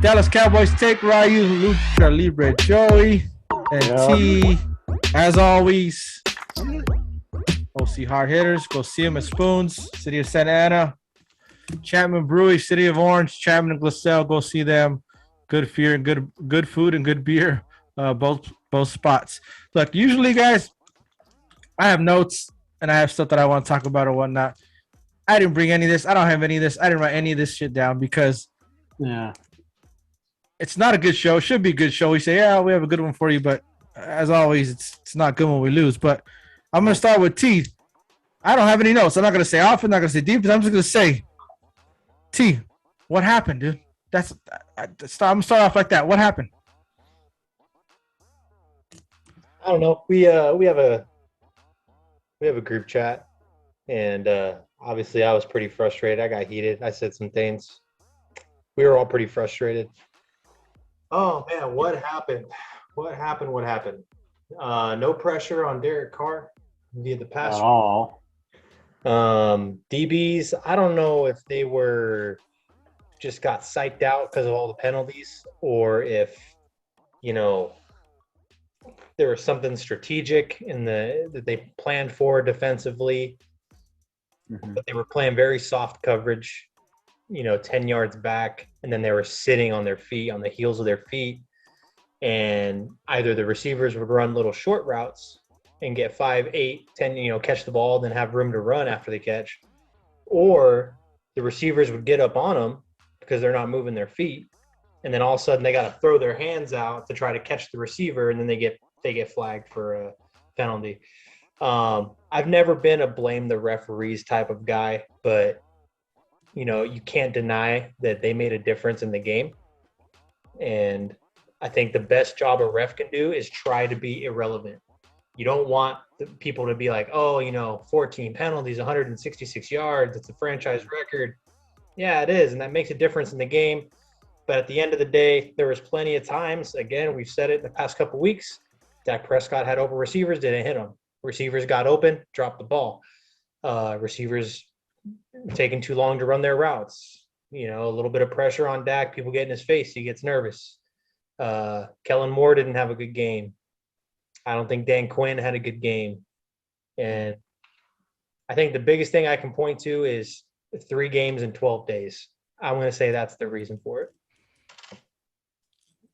Dallas Cowboys take Ryu, Lucha Libre Joey, and T. As always, go see hard hitters. Go see them at Spoons, City of Santa Ana, Chapman Brewery, City of Orange, Chapman and Glassell. Go see them. Good beer and good food and good beer. Both spots. Look, usually, guys, I have notes and I have stuff that I want to talk about or whatnot. I didn't bring any of this. I don't have any of this. I didn't write any of this shit down because it's not a good show. It should be a good show. We say, yeah, we have a good one for you, but as always, it's not good when we lose. But I'm gonna start with T. I don't have any notes. I'm not gonna say off. I'm not gonna say deep. I'm just gonna say, T, what happened, dude? I'm gonna start off like that. What happened? I don't know. We have a group chat, and obviously I was pretty frustrated. I got heated. I said some things. We were all pretty frustrated. Oh man, what happened? What happened? No pressure on Derek Carr via the pass. At all. DBs, I don't know if they were just got psyched out because of all the penalties, or if there was something strategic that they planned for defensively, but they were playing very soft coverage, 10 yards back, and then they were sitting on their feet, on the heels of their feet, and either the receivers would run little short routes and get 5, 8, 10, catch the ball, then have room to run after the catch, or the receivers would get up on them because they're not moving their feet, and then all of a sudden they got to throw their hands out to try to catch the receiver, and then they get flagged for a penalty. I've never been a blame the referees type of guy, but you can't deny that they made a difference in the game. And I think the best job a ref can do is try to be irrelevant. You don't want people to be like, 14 penalties, 166 yards, it's a franchise record. Yeah, it is, and that makes a difference in the game. But at the end of the day, there was plenty of times, again, we've said it in the past couple of weeks, Dak Prescott had open receivers, didn't hit them. Receivers got open, dropped the ball. Receivers taking too long to run their routes. A little bit of pressure on Dak, people get in his face, he gets nervous. Kellen Moore didn't have a good game. I don't think Dan Quinn had a good game. And I think the biggest thing I can point to is 3 games in 12 days. I'm going to say that's the reason for it.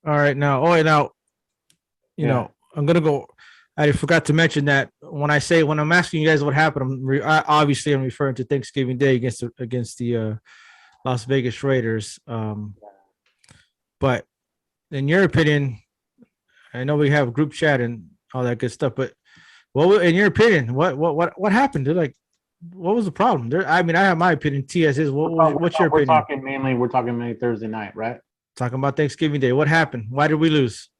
All right, now, I'm gonna go. I forgot to mention that when I'm asking you guys what happened, I'm referring to Thanksgiving Day against the Las Vegas Raiders. But in your opinion, I know we have a group chat and all that good stuff, but in your opinion, what happened? Like, what was the problem? I have my opinion. TS is what's your opinion? We're talking mainly Thursday night, right? Talking about Thanksgiving Day. What happened? Why did we lose?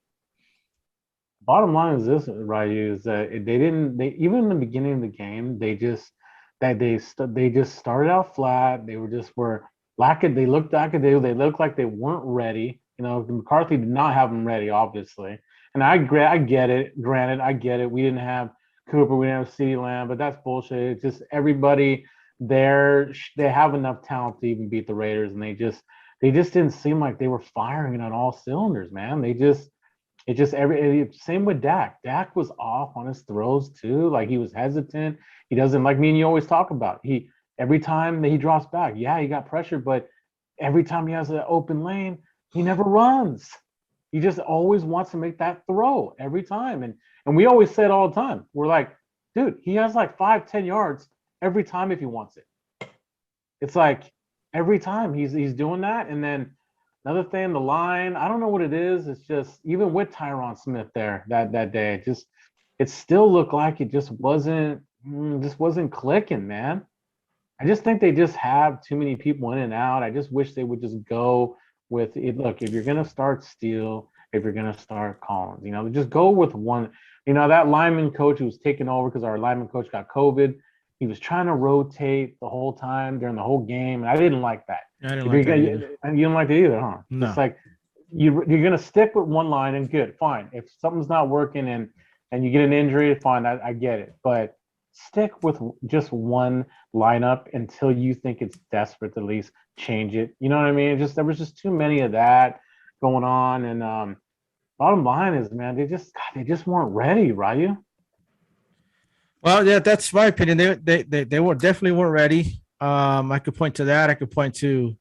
Bottom line is this, Ryu, is that even in the beginning of the game, they just started out flat. They looked lackadaisical. They looked like they weren't ready. McCarthy did not have them ready, obviously. And I get it. Granted, I get it. We didn't have Cooper, we didn't have CeeDee Lamb, but that's bullshit. It's just everybody there, they have enough talent to even beat the Raiders, and they just didn't seem like they were firing on all cylinders, man. Same with Dak. Dak was off on his throws too. Like, he was hesitant. He doesn't, like me and you always talk about. Every time that he drops back, he got pressure, but every time he has an open lane, he never runs. He just always wants to make that throw every time. And we always say it all the time. We're like, dude, he has like 5-10 yards every time if he wants it. It's like every time he's doing that. And then another thing, the line, I don't know what it is. It's just, even with Tyron Smith there that day, it still looked like it just wasn't clicking, man. I just think they just have too many people in and out. I just wish they would just go with it. Look, if you're going to start Steele, if you're going to start Collins, just go with one. That lineman coach who was taking over because our lineman coach got COVID, he was trying to rotate the whole time during the whole game. And I didn't like that. I didn't like that either. And you didn't like it either, huh? No. It's like you're going to stick with one line and good, fine. If something's not working and you get an injury, fine, I get it. But stick with just one lineup until you think it's desperate to at least change it. You know what I mean? There was just too many of that. going on. And bottom line is, man, they just weren't ready, Ryu. Well, yeah, that's my opinion. They were definitely weren't ready. I could point to that. I could point to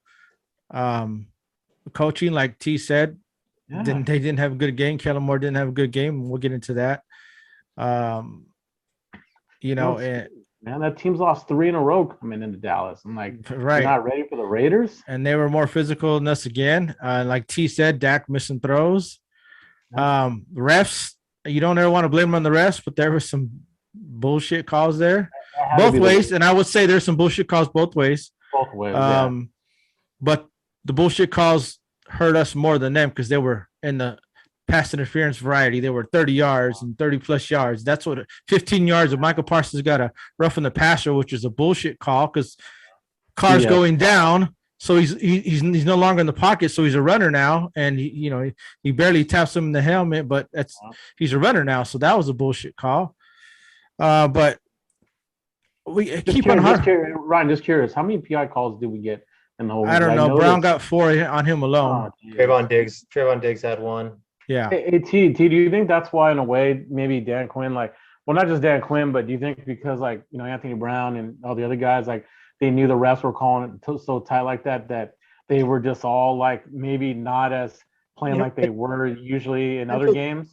coaching, like T said. Yeah. They didn't have a good game. Kellen Moore didn't have a good game. We'll get into that. And Man, that team's lost 3 in a row coming into Dallas. I'm like, right, they're not ready for the Raiders. And they were more physical than us again. Like T said, Dak missing throws. Refs, you don't ever want to blame them on the refs, but there was some bullshit calls there, both ways. And I would say there's some bullshit calls both ways. Both ways. But the bullshit calls hurt us more than them because they were in the pass interference variety. They were 30 yards and 30 plus yards. That's what 15 yards of Michael Parsons got a roughing the passer, which is a bullshit call because Carr's going down. So he's no longer in the pocket. So he's a runner now. And he barely taps him in the helmet, but he's a runner now. So that was a bullshit call. But we keep on Ryan, just curious, how many PI calls did we get in the whole game? I don't know. Brown got 4 on him alone. Trayvon Diggs had 1. Yeah. Hey, T, do you think that's why, in a way, maybe Dan Quinn, not just Dan Quinn, but do you think because, Anthony Brown and all the other guys, they knew the refs were calling it so tight like that they were just all, maybe not as playing like they were usually in other games?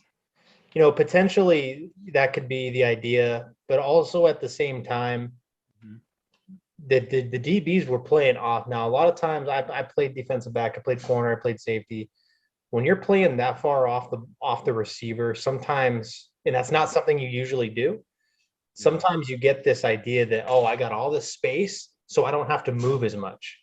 Potentially that could be the idea, but also at the same time, the DBs were playing off. Now, a lot of times I played defensive back, I played corner, I played safety. When you're playing that far off the receiver, sometimes, and that's not something you usually do, sometimes you get this idea that, I got all this space, so I don't have to move as much,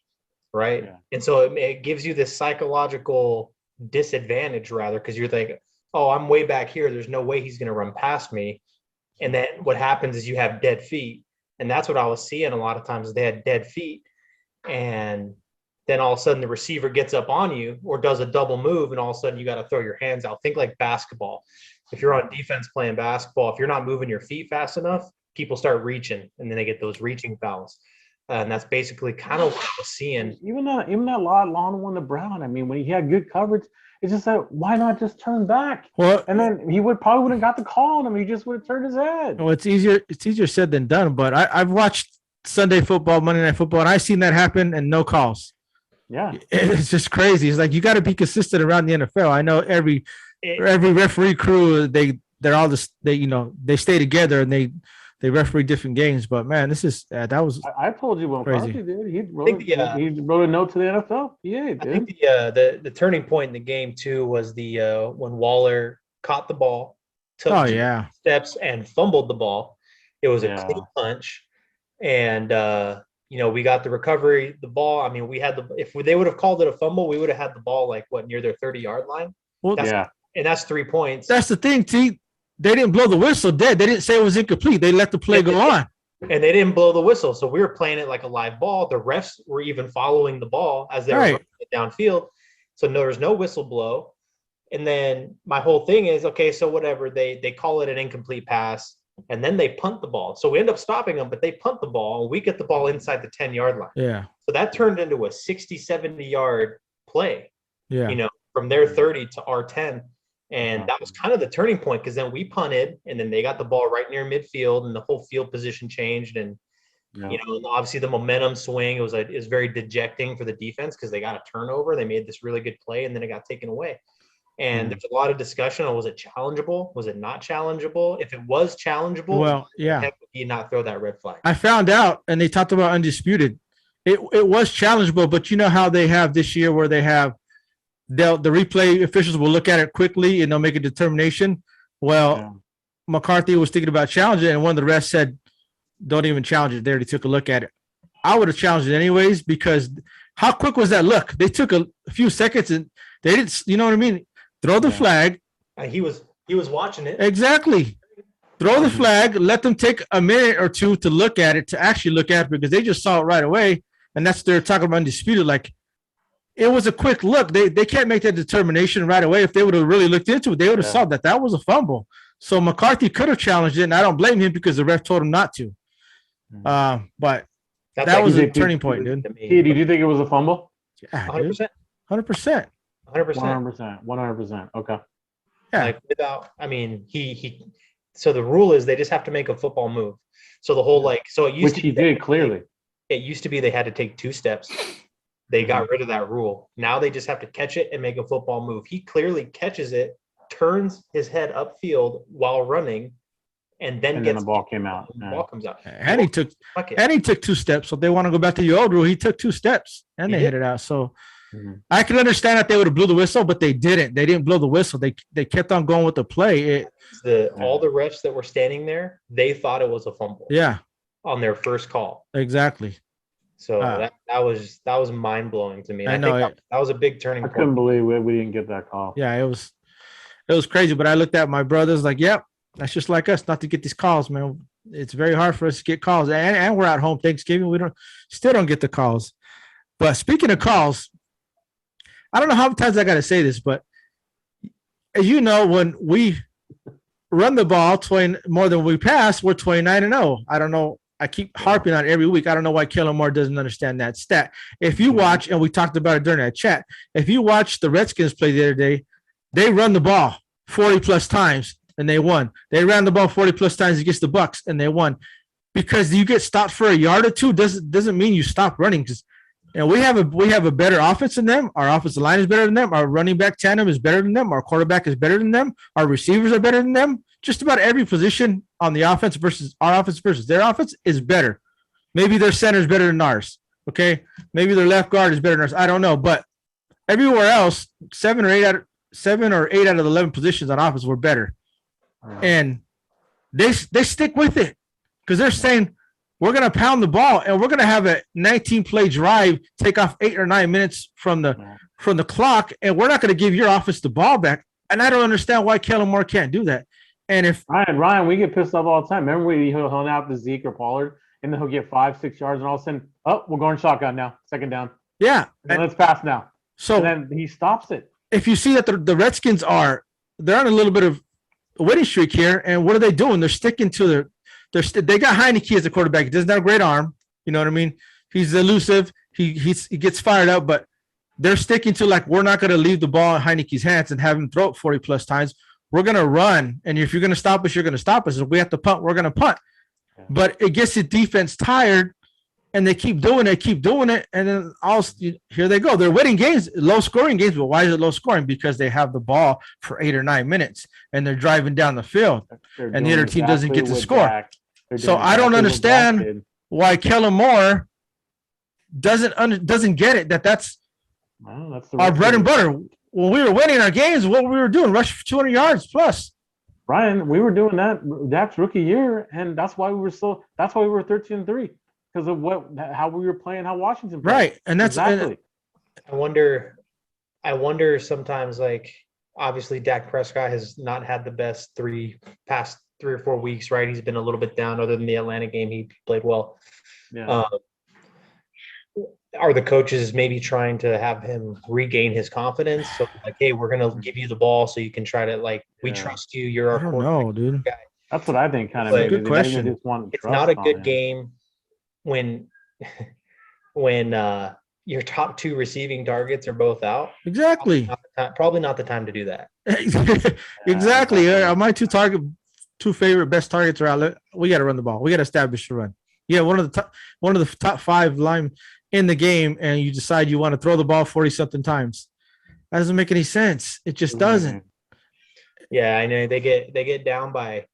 right? Yeah. And so it gives you this psychological disadvantage, rather, because you're thinking, I'm way back here, there's no way he's going to run past me. And then what happens is you have dead feet. And that's what I was seeing a lot of times, is they had dead feet. And then all of a sudden the receiver gets up on you or does a double move, and all of a sudden you got to throw your hands out. Think like basketball. If you're on defense playing basketball, if you're not moving your feet fast enough, people start reaching, and then they get those reaching fouls. And that's basically kind of what I was seeing. Even that long one to Brown. I mean, when he had good coverage, it's just that why not just turn back? Well, and then he probably wouldn't got the call on him. He just would have turned his head. Well, it's easier said than done. But I've watched Sunday football, Monday Night Football, and I've seen that happen and no calls. Yeah, it's just crazy. It's like you got to be consistent around the NFL. I know every referee crew they're all they stay together and they referee different games. But man, this is that was. I told you when crazy. Party did. He wrote a note to the NFL. Yeah, I think the turning point in the game too was when Waller caught the ball, took steps and fumbled the ball. It was a clean punch, and we got the recovery, the ball. I mean, if they would have called it a fumble, we would have had the ball near their 30-yard line. Well, and that's 3 points. That's the thing, T. They didn't blow the whistle dead. They didn't say it was incomplete. They let the play go on. And they didn't blow the whistle. So we were playing it like a live ball. The refs were even following the ball as they were running it downfield. So there was no whistle blow. And then my whole thing is, okay, so whatever, they call it an incomplete pass, and then they punt the ball. So we end up stopping them, but they punt the ball, and we get the ball inside the 10-yard line. Yeah. So that turned into a 60, 70-yard play, yeah. From their 30 to our 10. And that was kind of the turning point, because then we punted, and then they got the ball right near midfield, and the whole field position changed. And, obviously the momentum swing, it was very dejecting for the defense because they got a turnover. They made this really good play, and then it got taken away. And there's a lot of discussion on, was it challengeable? Was it not challengeable? If it was challengeable, well, yeah, would you not throw that red flag? I found out, and they talked about undisputed. It was challengeable, but you know how they have this year where they have the replay officials will look at it quickly and they'll make a determination. Well, McCarthy was thinking about challenging it, and one of the refs said, don't even challenge it. They already took a look at it. I would have challenged it anyways, because how quick was that look? They took a few seconds and they didn't, you know what I mean? Throw the flag. He was watching it. Exactly. Throw the flag, let them take a minute or two to look at it, to actually look at it, because they just saw it right away. And that's, they're talking about undisputed. Like, it was a quick look. They can't make that determination right away. If they would have really looked into it, they would have saw that was a fumble. So McCarthy could have challenged it, and I don't blame him because the ref told him not to. But that was a turning point, dude. Did you think it was a fumble? Yeah, 100%. 100%. 100%. 100%. Okay. Yeah. Like without, I mean, he. So the rule is they just have to make a football move. So the whole so it used Which to he be did clearly. It used to be they had to take 2 steps. They got rid of that rule. Now they just have to catch it and make a football move. He clearly catches it, turns his head upfield while running, and then the ball came out. The ball comes out. And he took 2 steps. So if they want to go back to the old rule, he took 2 steps and they hit it out. So I can understand that they would have blew the whistle, but they didn't. They didn't blow the whistle. They kept on going with the play. All the refs that were standing there, they thought it was a fumble. Yeah. On their first call. Exactly. So that was mind blowing to me. I know that was a big turning point. I couldn't believe we didn't get that call. Yeah, it was crazy. But I looked at my brothers like, yep, that's just like us not to get these calls, man. It's very hard for us to get calls, and we're at home Thanksgiving. We still don't get the calls. But speaking of calls, I don't know how many times I got to say this, but as you know, when we run the ball more than we pass, we're 29-0. I don't know. I keep harping on it every week. I don't know why Kellen Moore doesn't understand that stat. If you watch, and we talked about it during that chat, if you watch the Redskins play the other day, they run the ball 40 plus times and they won. They ran the ball 40 plus times against the Bucs and they won. Because you get stopped for a yard or two doesn't mean you stop running. And we have a better offense than them. Our offensive line is better than them. Our running back tandem is better than them. Our quarterback is better than them. Our receivers are better than them. Just about every position on the offense versus our offense versus their offense is better. Maybe their center is better than ours. Okay. Maybe their left guard is better than ours. I don't know. But everywhere else, 7 or 8 out of the 11 positions on offense were better. And they stick with it because they're saying, we're going to pound the ball and we're going to have a 19-play drive, take off 8 or 9 minutes from the clock, and we're not going to give your offense the ball back. And I don't understand why Kellen Moore can't do that. And if Ryan, we get pissed off all the time. Remember when he'll hung out the Zeke or Pollard, and then he'll get 5-6 yards, and all of a sudden, we're going shotgun now, second down. Yeah, and let's pass now. So and then he stops it. If you see that the Redskins they're on a little bit of a winning streak here, and what are they doing? They're sticking to they got Heineke as a quarterback. He doesn't have a great arm. You know what I mean? He's elusive. He gets fired up, but they're sticking to we're not going to leave the ball in Heineke's hands and have him throw it 40 plus times. We're going to run, and if you're going to stop us, you're going to stop us. If we have to punt, we're going to punt. But it gets the defense tired, and they keep doing it, and then here they go. They're winning games, low-scoring games, but why is it low-scoring? Because they have the ball for 8 or 9 minutes, and they're driving down the field, and the other team doesn't get to score. So I don't understand why Kellen Moore doesn't get it. That's our bread and butter. When we were winning our games, what we were doing, rush for 200 yards plus. Ryan, we were doing that Dak's rookie year, and that's why we were 13-3 because of how we were playing, how Washington played. Right, and that's exactly. I wonder sometimes, obviously Dak Prescott has not had the best past 3 or 4 weeks, right? He's been a little bit down. Other than the Atlanta game, he played well. Yeah. Are the coaches maybe trying to have him regain his confidence? So hey, we're gonna give you the ball so you can try to we trust you. You're our quarterback. I don't know, dude. Guy. That's what I think. Kind of. Good question. It's not a good game when your top 2 receiving targets are both out. Exactly. Probably not the time to do that. Exactly. My two favorite best targets are out. We got to run the ball. We got to establish the run. Yeah, one of the top 5 line in the game, and you decide you want to throw the ball 40-something times. That doesn't make any sense. It just doesn't. Yeah, I know they get down by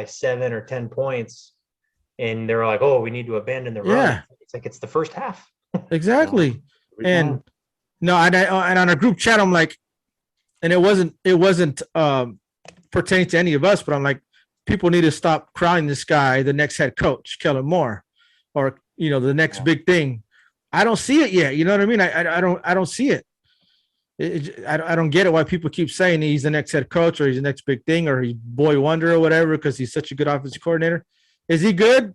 7 or 10 points, and they're like, "Oh, we need to abandon the run." Yeah. It's the first half. Exactly. And no, and on our group chat, I'm like, and it wasn't pertaining to any of us, but I'm like, people need to stop crowning this guy the next head coach, Kellen Moore, or the next big thing. I don't see it yet. You know what I mean? I don't see it. I don't get it why people keep saying he's the next head coach or he's the next big thing or he's boy wonder or whatever because he's such a good offensive coordinator. Is he good?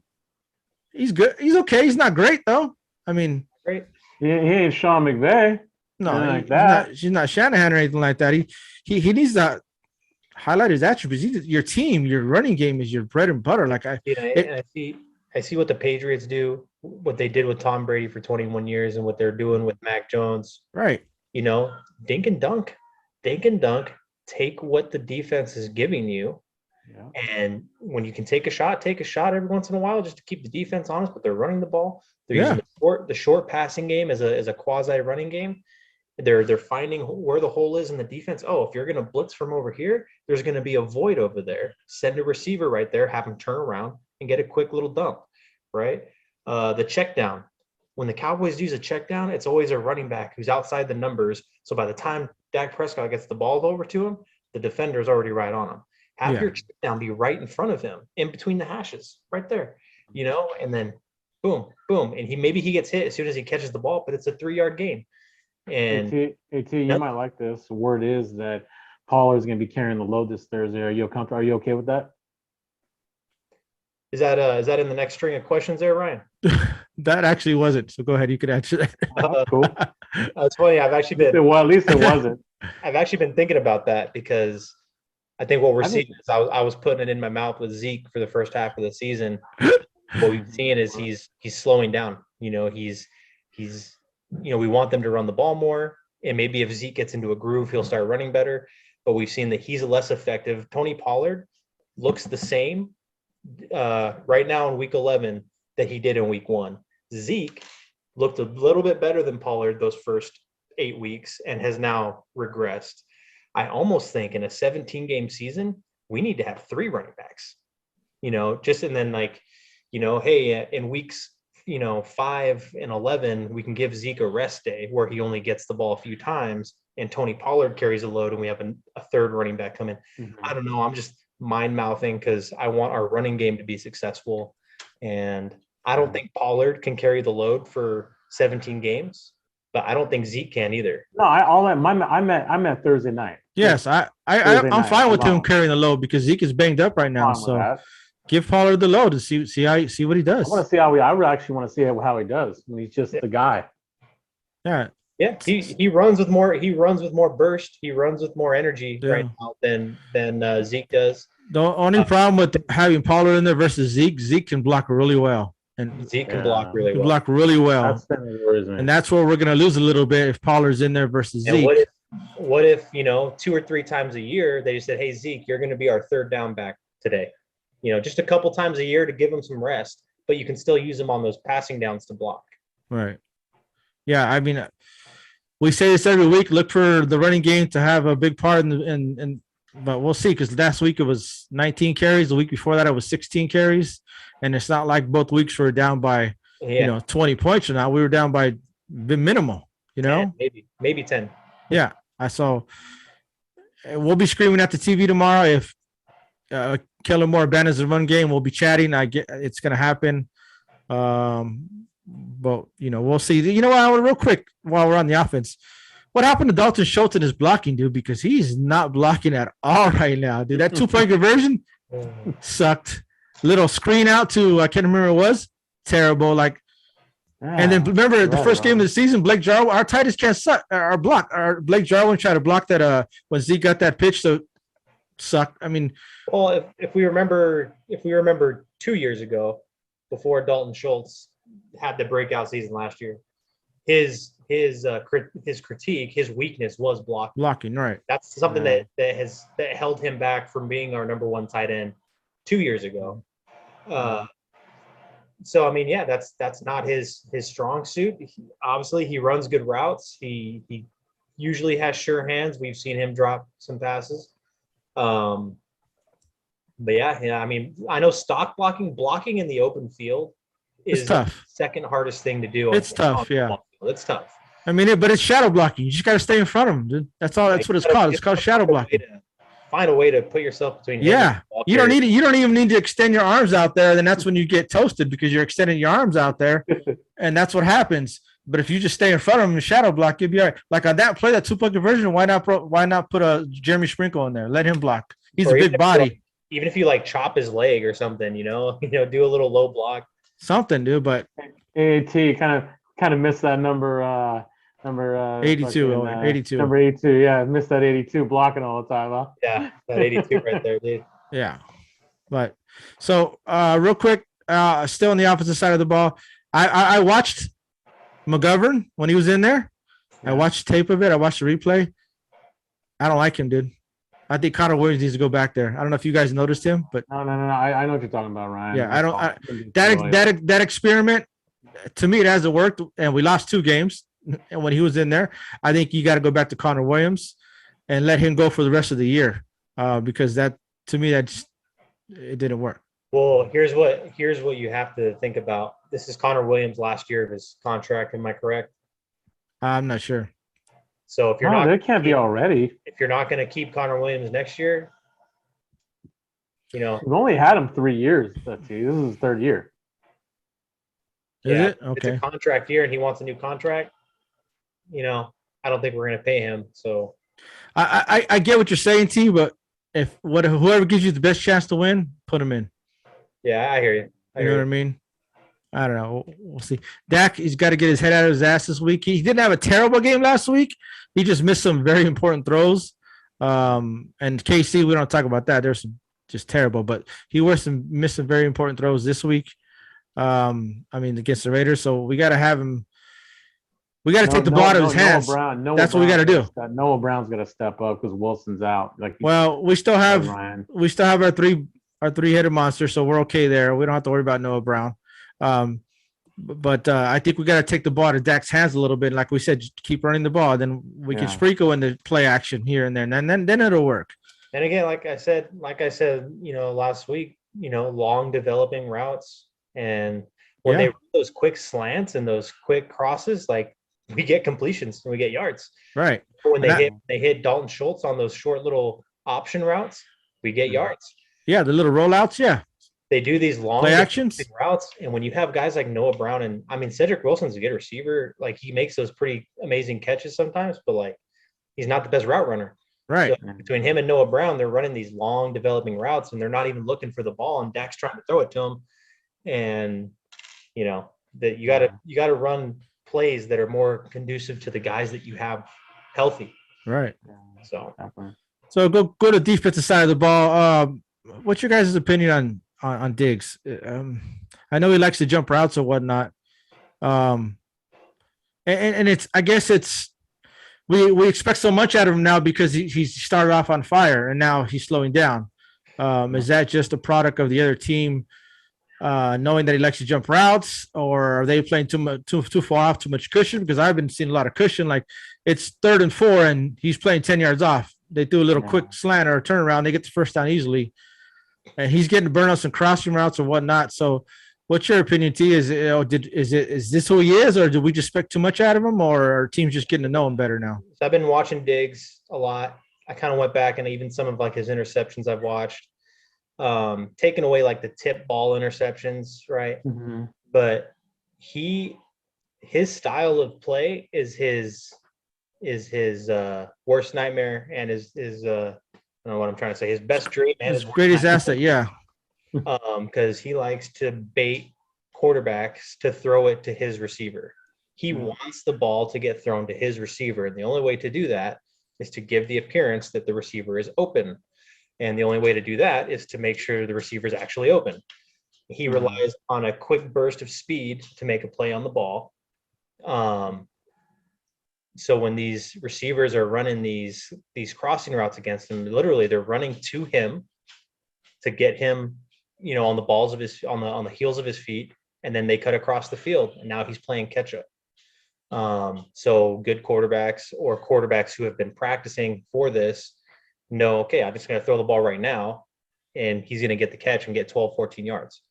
He's good. He's okay. He's not great though. I mean, great. He ain't Sean McVay. No, he's not Shanahan or anything like that. He needs to highlight his attributes. Your team, your running game is your bread and butter. I see what the Patriots do, what they did with Tom Brady for 21 years and what they're doing with Mac Jones. Right. dink and dunk, take what the defense is giving you. Yeah. And when you can take a shot every once in a while just to keep the defense honest, but they're running the ball. They're using the short passing game as a quasi running game. They're finding where the hole is in the defense. Oh, if you're going to blitz from over here, there's going to be a void over there. Send a receiver right there, have him turn around and get a quick little dump, right? The check down. When the Cowboys use a check down, it's always a running back who's outside the numbers. So by the time Dak Prescott gets the ball over to him, the defender's already right on him. Have your check down be right in front of him, in between the hashes, right there, and then boom, boom. And maybe he gets hit as soon as he catches the ball, but it's a 3-yard gain. And AT, you might like this. The word is that Pollard's going to be carrying the load this Thursday. Are you okay with that? Is that in the next string of questions there, Ryan? That actually wasn't. So go ahead. You could answer that. Cool. It's funny. I've actually been. Well, at least it wasn't. I've actually been thinking about that because I think what we're seeing is I was putting it in my mouth with Zeke for the first half of the season. What we've seen is he's slowing down. He's we want them to run the ball more, and maybe if Zeke gets into a groove, he'll start running better. But we've seen that he's less effective. Tony Pollard looks the same right now in Week 11 that he did in Week 1. Zeke looked a little bit better than Pollard those first 8 weeks and has now regressed. I almost think in a 17-game season, we need to have 3 running backs. And then hey, in weeks 5 and 11, we can give Zeke a rest day where he only gets the ball a few times and Tony Pollard carries a load and we have a third running back come in. Mm-hmm. I don't know. I'm just mind mouthing because I want our running game to be successful. And I don't think Pollard can carry the load for 17 games, but I don't think Zeke can either. No, I meant Thursday night. Yes, I'm fine with him carrying the load because Zeke is banged up right now. So give Pollard the load to see what he does. I want to see I actually want to see how he does when he's just the guy. Yeah. Yeah, he runs with more burst. He runs with more energy right now than Zeke does. The only problem with having Pollard in there versus Zeke can block really well. And Zeke can block really well. Block really well. And that's where we're going to lose a little bit if Pollard's in there versus Zeke. What if 2 or 3 times a year they just said, "Hey Zeke, you're going to be our third down back today." Just a couple times a year to give him some rest, but you can still use him on those passing downs to block. Right. Yeah, I mean, we say this every week. Look for the running game to have a big part but we'll see because last week it was 19 carries. The week before that it was 16 carries, and it's not like both weeks were down by 20 points or not. We were down by the minimal. Maybe 10. Yeah, I saw. We'll be screaming at the TV tomorrow if Kellen Moore abandons the run game. We'll be chatting. It's going to happen. But we'll see. Real quick while we're on the offense, what happened to Dalton Schultz in his blocking, dude? Because he's not blocking at all right now, dude. That 2-point conversion sucked. Little screen out to I can't remember what it was. Terrible. And then remember the first game of the season, Blake Jarwin, our tight ends can't suck our block. Our Blake Jarwin tried to block that when Zeke got that pitch, so sucked. I mean, well, if we remember 2 years ago, before Dalton Schultz had the breakout season last year, his critique, his weakness was blocking. Right. That's something that held him back from being our number 1 tight end 2 years ago. So I mean, yeah, that's not his strong suit. Obviously, he runs good routes. He usually has sure hands. We've seen him drop some passes. But yeah. I mean, I know blocking in the open field is the second hardest thing to do. It's tough. Yeah, it's tough. I mean, but it's shadow blocking. You just got to stay in front of him, dude. That's all. That's what it's called. It's called shadow blocking. Find a way to put yourself between. Yeah, you don't even need to extend your arms out there. Then that's when you get toasted because you're extending your arms out there, and that's what happens. But if you just stay in front of him and shadow block, you'll be all right. Like on that play, that 2-point conversion, why not put a Jeremy Sprinkle in there? Let him block. He's a big body. Even if you chop his leg or something, do a little low block. Something, dude. But AT kind of missed that number 82. 82. Number 82. Yeah, missed that 82 blocking all the time, huh? Yeah, that 82 right there, dude. Yeah. But so real quick, still on the opposite side of the ball. I watched McGovern when he was in there. I watched tape of it. I watched the replay. I don't like him, dude. I think Connor Williams needs to go back there. I don't know if you guys noticed him, but No. I know what you're talking about, Ryan. yeah, I don't. That experiment to me it hasn't worked, and we lost 2 games. And when he was in there, I think you got to go back to Connor Williams and let him go for the rest of the year because that to me it didn't work. Well, here's what you have to think about. This is Connor Williams' last year of his contract. Am I correct? I'm not sure. So if you're not, that can't be already. If you're not going to keep Connor Williams next year, we've only had him 3 years. This is his 3rd year. Is it? Okay. It's a contract year, and he wants a new contract. I don't think we're going to pay him. So I get what you're saying, T. But whoever gives you the best chance to win, put him in. Yeah, I hear you. You know what I mean? I don't know. We'll see. Dak, he's got to get his head out of his ass this week. He didn't have a terrible game last week. He just missed some very important throws. And KC, we don't talk about that. There's some just terrible, but he missed some very important throws this week. Against the Raiders. So we got to have him. We got to take the ball out of his hands. That's what we got to do. Noah Brown's got to step up because Wilson's out. We still have our three-headed monster, so we're okay there. We don't have to worry about Noah Brown. But I think we got to take the ball out of Dak's hands a little bit. Like we said, just keep running the ball. Then we can sprinkle in the play action here and there, and then it'll work. And again, like I said, last week, long developing routes, and when they run those quick slants and those quick crosses, like we get completions and we get yards. Right. When they hit Dalton Schultz on those short little option routes, we get yards. Yeah, the little rollouts. Yeah. They do these long play actions routes, and when you have guys like Noah Brown and Cedric Wilson's a good receiver, like he makes those pretty amazing catches sometimes, but like he's not the best route runner. Right. So between him and Noah Brown, they're running these long developing routes, and they're not even looking for the ball, and Dak's trying to throw it to him. And that you gotta run plays that are more conducive to the guys that you have healthy. Right. So go to defensive side of the ball. What's your guys' opinion on Diggs? I know he likes to jump routes or whatnot. And it's, I guess it's, we expect so much out of him now because he started off on fire and now he's slowing down. Is that just a product of the other team knowing that he likes to jump routes, or are they playing too far off, too much cushion? Because I've been seeing a lot of cushion. Like it's 3rd and 4 and he's playing 10 yards off. They do a little quick slant or a turnaround. They get the first down easily. And he's getting burned on some crossing routes or whatnot. So what's your opinion, T? Is this who he is, or did we just expect too much out of him, or are teams just getting to know him better now? So I've been watching Diggs a lot. I kind of went back and even some of like his interceptions I've watched. Taking away like the tip ball interceptions, right? Mm-hmm. But his style of play is his worst nightmare and his I don't know what I'm trying to say. His best dream and his greatest asset, yeah. Because he likes to bait quarterbacks to throw it to his receiver. He wants the ball to get thrown to his receiver, and the only way to do that is to give the appearance that the receiver is open. And the only way to do that is to make sure the receiver is actually open. He relies on a quick burst of speed to make a play on the ball. So when these receivers are running these crossing routes against him, literally they're running to him to get him, on the balls of his on the heels of his feet, and then they cut across the field, and now he's playing catch up. So good quarterbacks or quarterbacks who have been practicing for this know, okay, I'm just going to throw the ball right now, and he's going to get the catch and get 12, 14 yards.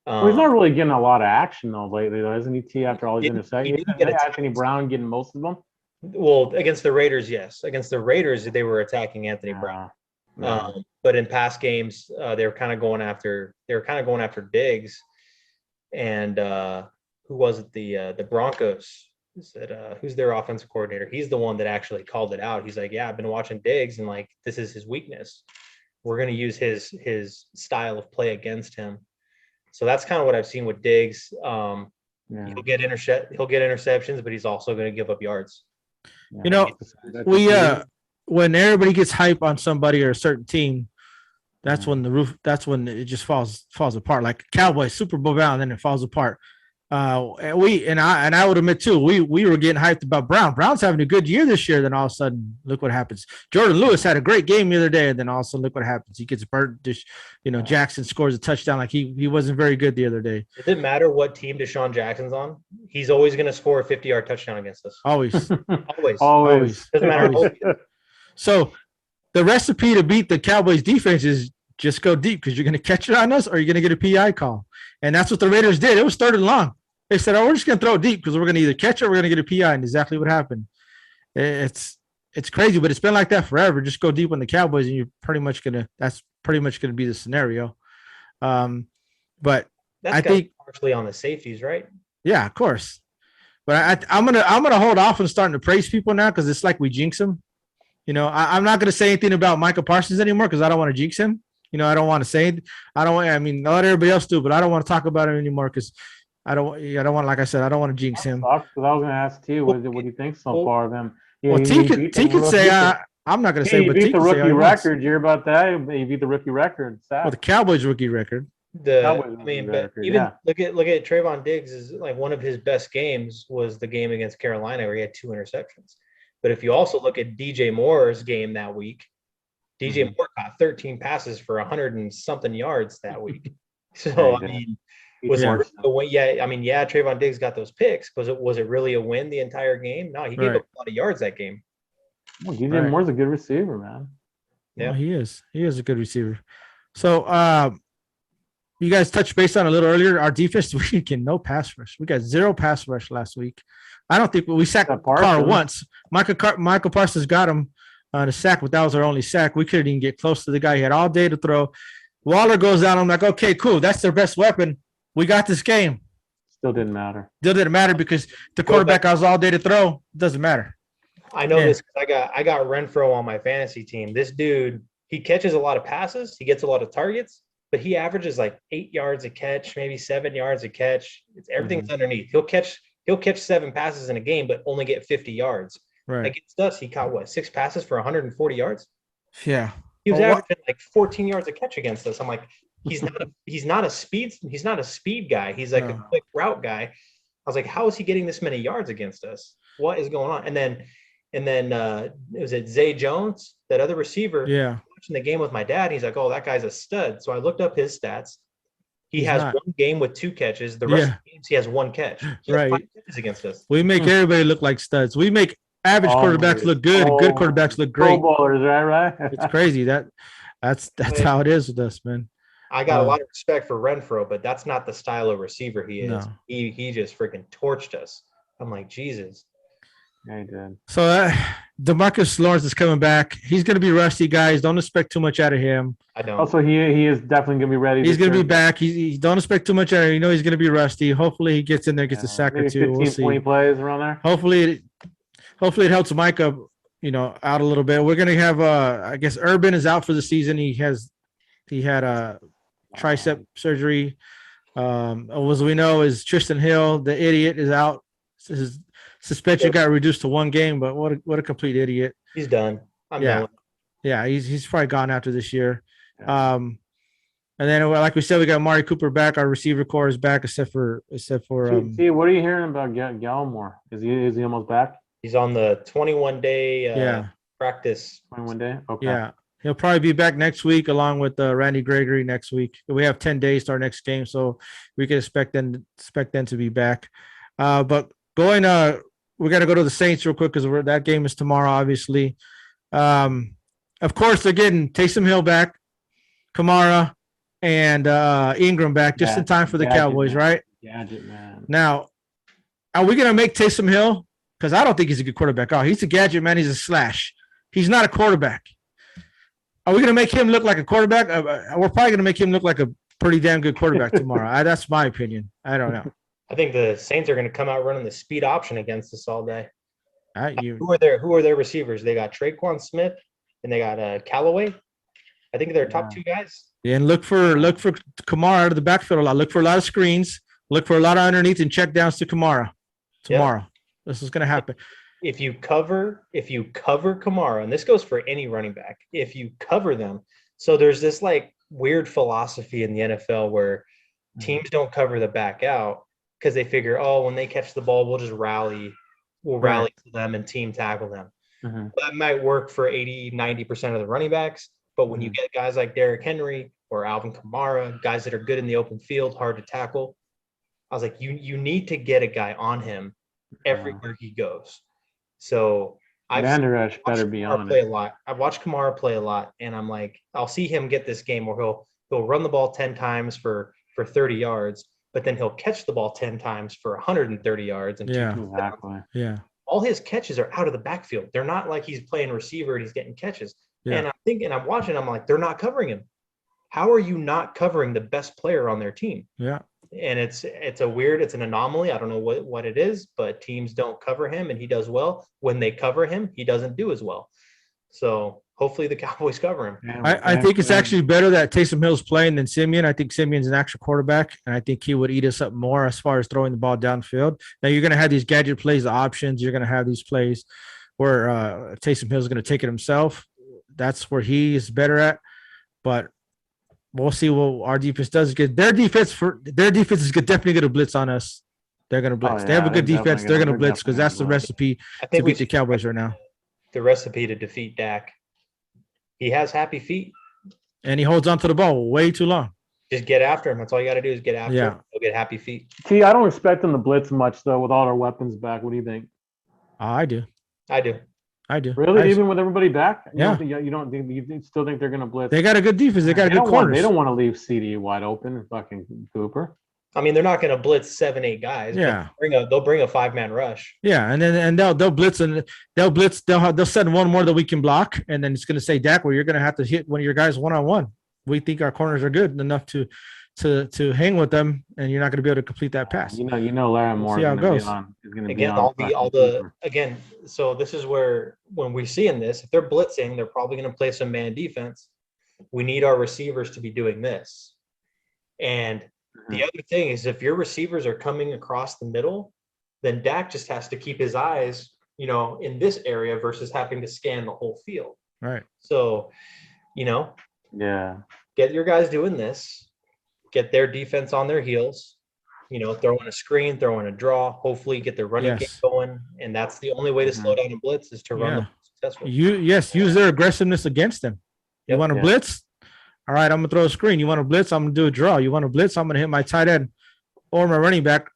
He's not really getting a lot of action though lately, though, isn't he? T after all these interceptions, Anthony Brown getting most of them. Well, against the Raiders, yes. Against the Raiders, they were attacking Anthony Brown. But in past games, they were kind of going after Diggs, and who was it? The Broncos. Who's their offensive coordinator? He's the one that actually called it out. He's like, yeah, I've been watching Diggs, and like this is his weakness. We're going to use his style of play against him. So that's kind of what I've seen with Diggs. He'll get interceptions, but he's also going to give up yards. When everybody gets hype on somebody or a certain team, that's when it just falls apart. Like Cowboys, Super Bowl bound, and then it falls apart. I would admit too, we were getting hyped about Brown. Brown's having a good year this year. Then all of a sudden, look what happens. Jordan Lewis had a great game the other day, and then all of a sudden, look what happens. He gets burnt. Jackson scores a touchdown. Like he wasn't very good the other day. Does it matter what team Deshaun Jackson's on? He's always going to score a 50-yard touchdown against us. Always. Doesn't matter. So the recipe to beat the Cowboys defense is just go deep because you're going to catch it on us or you're going to get a PI call. And that's what the Raiders did. It was 3rd and long. They said, we're just going to throw it deep because we're going to either catch it or we're going to get a PI. And exactly what happened. It's crazy, but it's been like that forever. Just go deep on the Cowboys and that's pretty much going to be the scenario. But that's I think partially on the safeties, right? Yeah, of course. But I'm gonna hold off on starting to praise people now because it's like we jinx them. I'm not gonna say anything about Micah Parsons anymore because I don't want to jinx him. I don't want to say it. I'll let everybody else do, but I don't want to talk about him anymore because I don't want, like I said, I don't want to jinx him. Because I was gonna ask too, what do you think so far of him? T could say I'm not gonna say, but T beat the rookie record. You hear about that? He beat the rookie record. Well, the Cowboys rookie record. But even look at Trayvon Diggs is like one of his best games was the game against Carolina where he had 2 interceptions. But if you also look at DJ Moore's game that week, DJ Moore caught 13 passes for 100 and something yards that week. So was it really a win? Yeah, Trayvon Diggs got those picks. Was it really a win the entire game? No, he gave up a lot of yards that game. Well, DJ Moore's a good receiver, man. Yeah, he is. He is a good receiver. So you guys touched base on a little earlier. Our defense, we get no pass rush. We got 0 pass rush last week. I don't think we sacked Carr once. Michael Parsons got him on a sack, but that was our only sack. We couldn't even get close to the guy. He had all day to throw. Waller goes down. I'm like, okay, cool. That's their best weapon. We got this game. Still didn't matter. Because the quarterback has all day to throw. It doesn't matter. I know this. I got Renfro on my fantasy team. This dude, he catches a lot of passes. He gets a lot of targets, but he averages like 8 yards a catch, maybe 7 yards a catch. Everything's underneath. He'll catch 7 passes in a game, but only get 50 yards. Right. Against us, he caught 6 passes for 140 yards. Yeah. He was averaging like 14 yards a catch against us. I'm like, he's not a speed guy. He's like a quick route guy. I was like, how is he getting this many yards against us? What is going on? And then was it Zay Jones, that other receiver? Yeah. Watching the game with my dad, he's like, oh, that guy's a stud. So I looked up his stats. He has 1 game with 2 catches. The rest of the games, he has 1 catch. He has 5 catches against us. We make everybody look like studs. We make average quarterbacks look good and good quarterbacks look great. Pro bowlers, right? It's crazy. That's how it is with us, man. I got a lot of respect for Renfro, but that's not the style of receiver he is. No. He just freaking torched us. I'm like, Jesus. Yeah, he did. So DeMarcus Lawrence is coming back. He's going to be rusty, guys. Don't expect too much out of him. I don't. Also, he is definitely going to be ready. He's going to be back. He don't expect too much out of him. You know he's going to be rusty. Hopefully he gets in there, gets a sack or 2. 15, we'll see. 20 plays around there. Hopefully it helps Micah, out a little bit. We're going to have I guess Urban is out for the season. He had a tricep surgery. As we know, is Tristan Hill, the idiot, is out. His suspension got reduced to 1 game, but what a complete idiot. He's done. I'm done. Yeah, he's probably gone after this year. Yeah. And then, like we said, we got Amari Cooper back. Our receiver core is back, except for. See, what are you hearing about Gallimore? Is he almost back? He's on the 21-day practice. 21 day. Okay. Yeah, he'll probably be back next week, along with Randy Gregory next week. We have 10 days to our next game, so we can expect them to be back. But going, we got to go to the Saints real quick because that game is tomorrow, obviously. Of course, they're getting Taysom Hill back, Kamara, and Ingram back just in time for the Cowboys, right? Gadget, man. Now, are we going to make Taysom Hill? Because I don't think he's a good quarterback. Oh, he's a gadget, man. He's a slash. He's not a quarterback. Are we going to make him look like a quarterback? We're probably going to make him look like a pretty damn good quarterback tomorrow. That's my opinion. I don't know. I think the Saints are going to come out running the speed option against us all day. Who are their receivers? They got Traquan Smith and they got Callaway. I think they're top 2 guys. Yeah, and look for Kamara out of the backfield a lot. Look for a lot of screens. Look for a lot of underneath and check downs to Kamara tomorrow. Yep. This is going to happen. If you cover Kamara, and this goes for any running back, if you cover them, so there's this like weird philosophy in the NFL where teams don't cover the back out. because they figure, oh, when they catch the ball, we'll just rally. We'll rally to them and team tackle them. That might work for 80, 90% of the running backs. But when you get guys like Derrick Henry or Alvin Kamara, guys that are good in the open field, hard to tackle, I was like, you need to get a guy on him everywhere he goes. So Vander Esch better be on play it. a lot. I've watched Kamara play a lot, and I'm like, I'll see him get this game where he'll run the ball 10 times for 30 yards, but then he'll catch the ball 10 times for 130 yards. And Exactly. Yeah. All his catches are out of the backfield. They're not like he's playing receiver and he's getting catches. Yeah. And I'm thinking, I'm watching, I'm like, they're not covering him. How are you not covering the best player on their team? Yeah. And it's an anomaly. I don't know what it is, but teams don't cover him and he does well. When they cover him, he doesn't do as well. So hopefully the Cowboys cover him. I think it's actually better that Taysom Hill's playing than Simeon. I think Simeon's an actual quarterback, and I think he would eat us up more as far as throwing the ball downfield. Now you're going to have these gadget plays, the options. You're going to have these plays where Taysom Hill's going to take it himself. That's where he is better at. But we'll see what our defense does. Their defense is definitely going to blitz on us. They're going to blitz. They have a good defense. They're going to blitz because that's the recipe to beat the Cowboys right now. The recipe to defeat Dak. He has happy feet. And he holds on to the ball way too long. Just get after him. That's all you got to do is get after him. He'll get happy feet. See, I don't expect them to blitz much, though, with all our weapons back. What do you think? I do. Really? Even with everybody back? Yeah. You still think they're going to blitz? They got a good defense. They got a good corners. They don't want to leave CD wide open and fucking Cooper. I mean, they're not going to blitz 7-8 guys. Yeah, they'll bring a 5-man rush. Yeah, and they'll blitz and they'll send one more that we can block, and then it's going to say, Dak, well, you're going to have to hit one of your guys 1-on-1. We think our corners are good enough to hang with them, and you're not going to be able to complete that pass. You know, Larry Moore is going to be on. Again. So this is where when we're seeing this, if they're blitzing, they're probably going to play some man defense. We need our receivers to be doing this, and. The other thing is if your receivers are coming across the middle, then Dak just has to keep his eyes, in this area versus having to scan the whole field. Right. So, get your guys doing this, get their defense on their heels, throwing a screen, throwing a draw, hopefully get their running game going. And that's the only way to slow down a blitz is to run them successfully. Use their aggressiveness against them. You want to blitz? All right, I'm going to throw a screen. You want to blitz? I'm going to do a draw. You want to blitz? I'm going to hit my tight end or my running back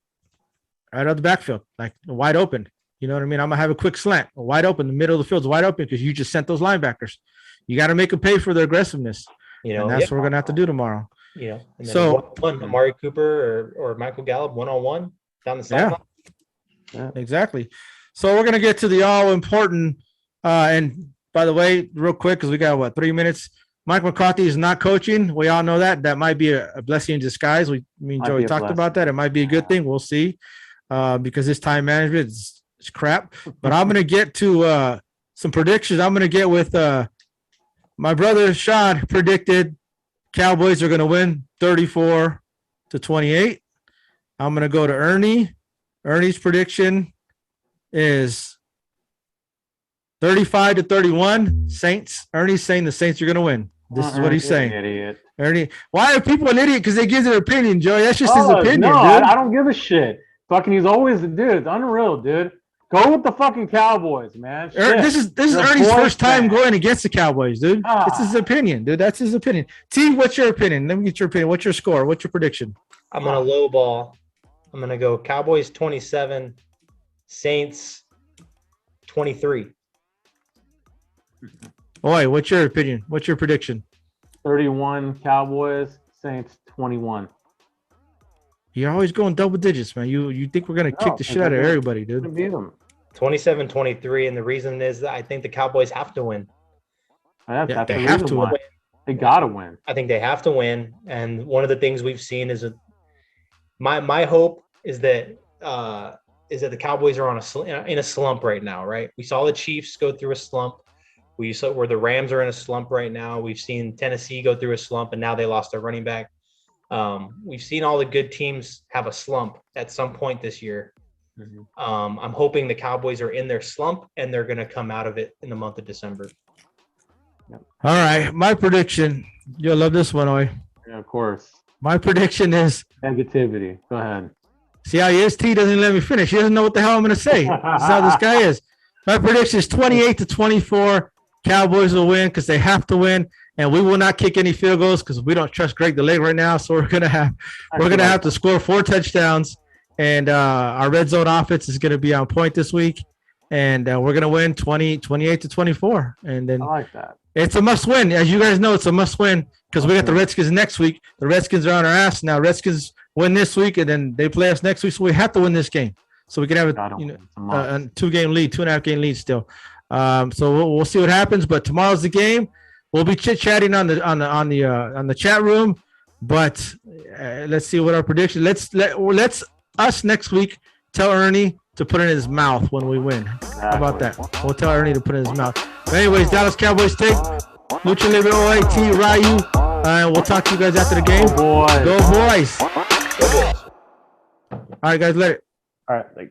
right out the backfield, like wide open. You know what I mean? I'm going to have a quick slant, wide open. The middle of the field's wide open because you just sent those linebackers. You got to make them pay for their aggressiveness. And that's what we're going to have to do tomorrow. And then Amari Cooper or Michael Gallup one-on-one down the sideline. Yeah, exactly. So we're going to get to the all-important and by the way, real quick, because we got, 3 minutes – Mike McCarthy is not coaching. We all know that. That might be a blessing in disguise. Me and Joey talked about that. It might be a good thing. We'll see because his time management is crap. But I'm going to get to some predictions. I'm going to get with my brother Sean predicted Cowboys are going to win 34-28. I'm going to go to Ernie. Ernie's prediction is 35-31. Saints. Ernie's saying the Saints are going to win. This is what he's saying. Idiot. Ernie, why are people an idiot? Because they give their opinion, Joey. That's just his opinion, dude. I don't give a shit. Fucking, he's always the dude. It's unreal, dude. Go with the fucking Cowboys, man. This is Ernie's first time going against the Cowboys, dude. It's his opinion, dude. That's his opinion. T, what's your opinion? Let me get your opinion. What's your score? What's your prediction? I'm gonna lowball. I'm gonna go Cowboys 27, Saints 23. Oi, what's your opinion? What's your prediction? 31 Cowboys, Saints 21. You're always going double digits, man. You think we're gonna kick the shit out of everybody, dude? Beat them. 27-23, and the reason is that I think the Cowboys have to win. They have to win. They gotta win. I think they have to win, and one of the things we've seen is my hope is that the Cowboys are in a slump right now, right? We saw the Chiefs go through a slump. We saw where the Rams are in a slump right now. We've seen Tennessee go through a slump, and now they lost their running back. We've seen all the good teams have a slump at some point this year. Mm-hmm. I'm hoping the Cowboys are in their slump, and they're going to come out of it in the month of December. All right, my prediction. You'll love this one, Oi. Yeah, of course. My prediction is negativity. Go ahead. See how he is? T doesn't let me finish. He doesn't know what the hell I'm going to say. That's how this guy is. My prediction is 28-24. Cowboys will win because they have to win, and we will not kick any field goals because we don't trust Greg the Leg right now. So we're gonna have to score 4 touchdowns, and our red zone offense is gonna be on point this week, and we're gonna win 28-24. And then I like that. It's a must win, as you guys know. It's a must win because we got the Redskins next week. The Redskins are on our ass now. Redskins win this week, and then they play us next week. So we have to win this game, so we can have a 2-game lead, 2.5-game lead still. So we'll see what happens. But tomorrow's the game. We'll be chit-chatting on the chat room. But let's see what our prediction. Let's us next week tell Ernie to put it in his mouth when we win. How about that? We'll tell Ernie to put it in his mouth. But anyways, Dallas Cowboys take Lucha Libre OAT Ryu. And we'll talk to you guys after the game. Go boys. Go boys. All right, guys, later. All right.